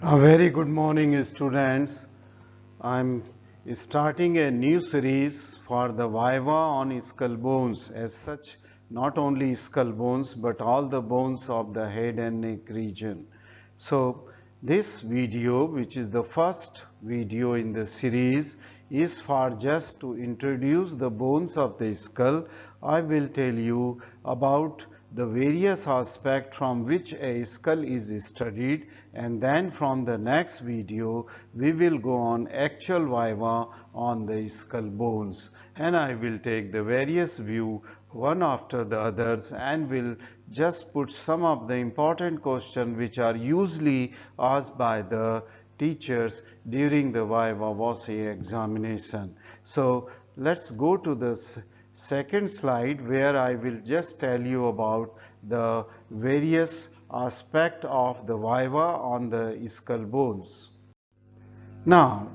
A very good morning, students. I'm starting a new series for the Viva on skull bones. As such, not only skull bones but all the bones of the head and neck region. So, this video, which is the first video in the series, is for just to introduce the bones of the skull. I will tell you about the various aspects from which a skull is studied, and then from the next video we will go on actual viva on the skull bones, and I will take the various view one after the others and will just put some of the important questions which are usually asked by the teachers during the viva voce examination. So let's go to the second slide where I will just tell you about the various aspects of the viva on the skull bones. Now,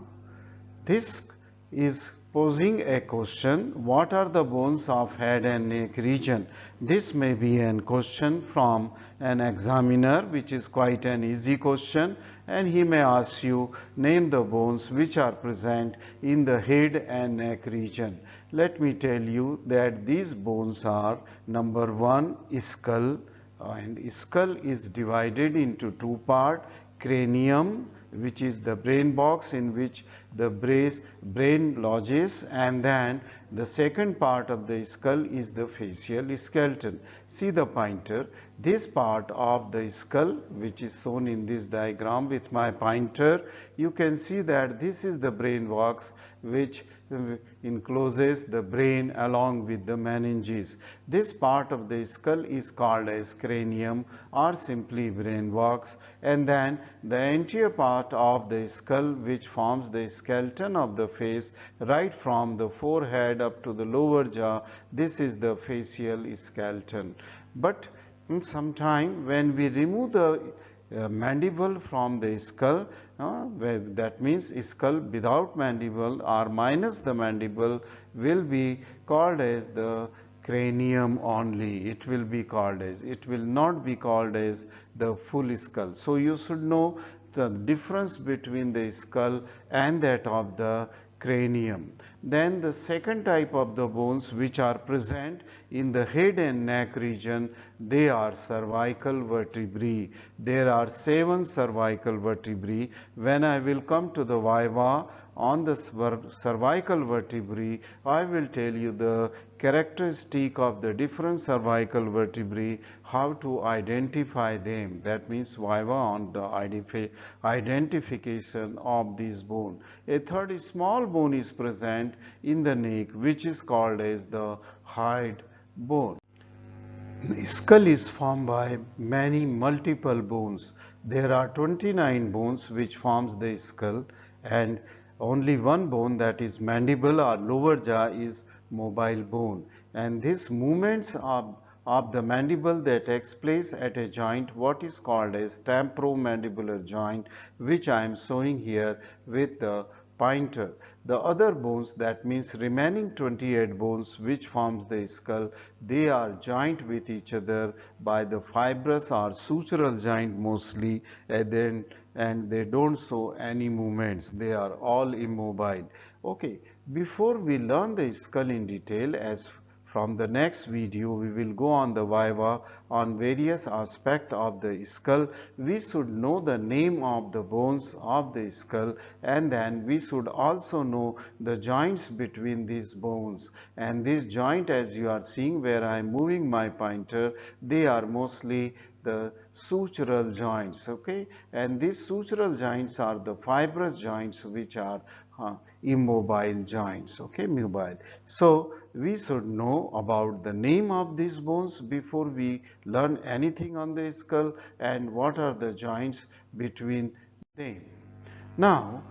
this is posing a question: what are the bones of head and neck region? This may be a question from an examiner, which is quite an easy question, and he may ask you name the bones which are present in the head and neck region. Let me tell you that these bones are: number one, skull, and skull is divided into two parts: cranium, which is the brain box in which the brain lodges, and then the second part of the skull is the facial skeleton. See the pointer. This part of the skull, which is shown in this diagram with my pointer, you can see that this is the brain box which encloses the brain along with the meninges. This part of the skull is called as cranium or simply brain box, and then the anterior part of the skull, which forms the skeleton of the face right from the forehead up to the lower jaw, this is the facial skeleton. But sometime when we remove the mandible from the skull, that means skull without mandible or minus the mandible will be called as the cranium only. It will be called as, it will not be called as the full skull. So you should know the difference between the skull and that of the cranium. Then the second type of the bones which are present in the head and neck region, they are cervical vertebrae. There are 7 cervical vertebrae. When I will come to the viva on the cervical vertebrae, I will tell you the characteristic of the different cervical vertebrae, how to identify them. That means viva on the identification of this bone. A third small bone is present in the neck, which is called as the hide bone. The skull is formed by many multiple bones. There are 29 bones which forms the skull, and only one bone, that is mandible or lower jaw, is mobile bone. And these movements of the mandible that takes place at a joint what is called as temporomandibular joint, which I am showing here with the pointer. The other bones, that means remaining 28 bones which forms the skull, they are joined with each other by the fibrous or sutural joint mostly, and they don't show any movements. They are all immobile. Okay, before we learn the skull in detail, as from the next video we will go on the viva on various aspects of the skull, we should know the name of the bones of the skull, and then we should also know the joints between these bones. And this joint, as you are seeing where I am moving my pointer, they are mostly the sutural joints, okay, and these sutural joints are the fibrous joints which are immobile joints, okay, mobile. So we should know about the name of these bones before we learn anything on the skull and what are the joints between them. Now,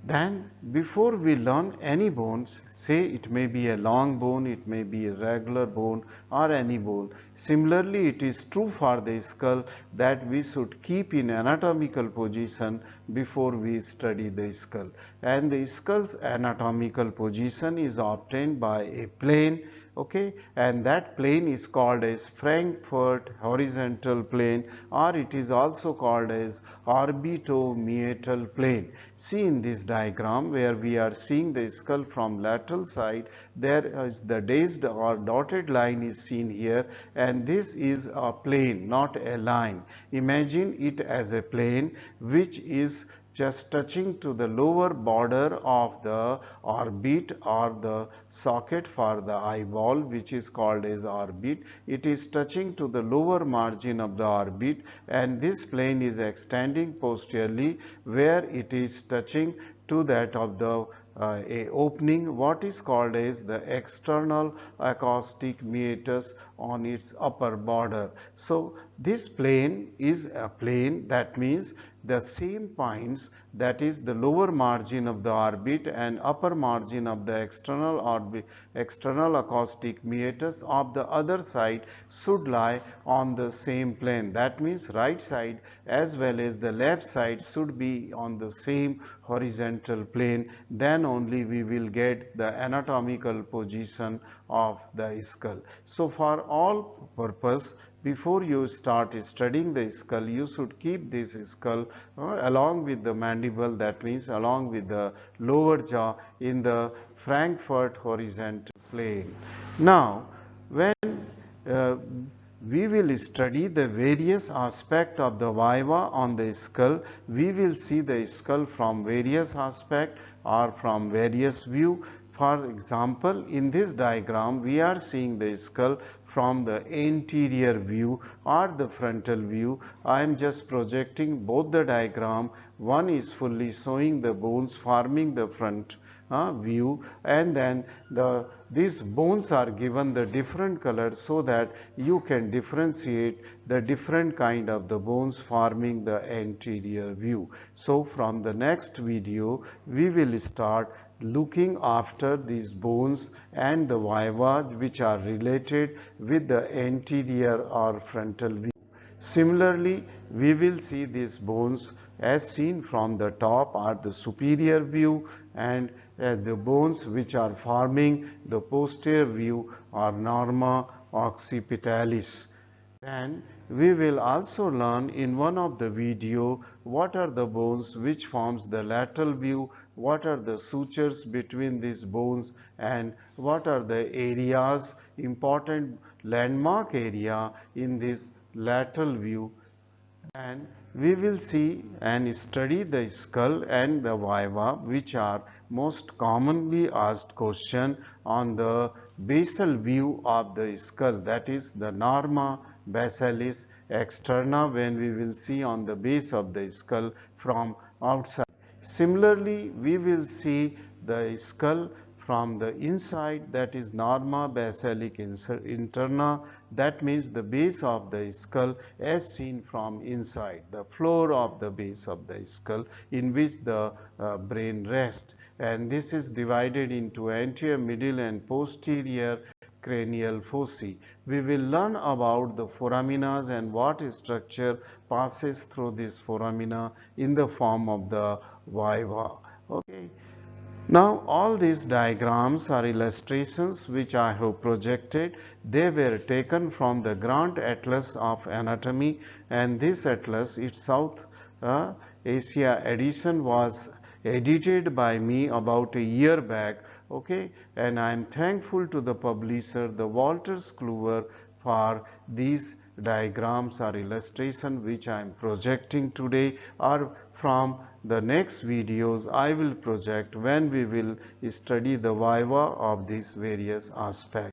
then before we learn any bones, say it may be a long bone, it may be a regular bone or any bone. Similarly, it is true for the skull that we should keep in anatomical position before we study the skull. And the skull's anatomical position is obtained by a plane okay, and that plane is called as Frankfurt horizontal plane, or it is also called as orbitomeatal plane. See in this diagram where we are seeing the skull from lateral side, there is the dashed or dotted line is seen here, and this is a plane, not a line. Imagine it as a plane which is just touching to the lower border of the orbit or the socket for the eyeball, which is called as orbit. It is touching to the lower margin of the orbit, and this plane is extending posteriorly where it is touching to that of the a opening, what is called as the external acoustic meatus on its upper border. So this plane is a plane, that means the same points, that is the lower margin of the orbit and upper margin of the external orbit, external acoustic meatus of the other side should lie on the same plane. That means right side as well as the left side should be on the same horizontal plane. Then only we will get the anatomical position of the skull. So for all purpose, before you start studying the skull, you should keep this skull along with the mandible, that means along with the lower jaw, in the Frankfurt horizontal plane. Now, when uh, we will study the various aspects of the viva on the skull, we will see the skull from various aspects or from various view. For example, in this diagram, we are seeing the skull from the anterior view or the frontal view. I am just projecting both the diagram. One is fully showing the bones forming the front view, and then these bones are given the different colors so that you can differentiate the different kind of the bones forming the anterior view. So from the next video we will start looking after these bones and the viva which are related with the anterior or frontal view. Similarly, we will see these bones as seen from the top are the superior view, and the bones which are forming the posterior view are norma occipitalis. And we will also learn in one of the video what are the bones which forms the lateral view, what are the sutures between these bones, and what are the areas, important landmark area in this lateral view. And we will see and study the skull and the viva, which are most commonly asked question on the basal view of the skull, that is the norma basalis externa, when we will see on the base of the skull from outside. Similarly, we will see the skull from the inside, that is norma basalic interna, that means the base of the skull as seen from inside, the floor of the base of the skull in which the brain rests, and this is divided into anterior, middle and posterior cranial foci. We will learn about the foramina and what structure passes through this foramina in the form of the viva. Okay. Now all these diagrams are illustrations which I have projected. They were taken from the Grand Atlas of Anatomy, and this atlas, its South Asia edition, was edited by me about a year back. Okay, and I am thankful to the publisher, the Walters Kluwer, for these diagrams or illustration which I am projecting today, or from the next videos I will project when we will study the viva of these various aspects.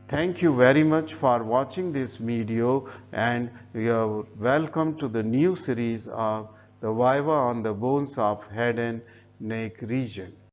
Thank you very much for watching this video, and you are welcome to the new series of the viva on the bones of head and neck region.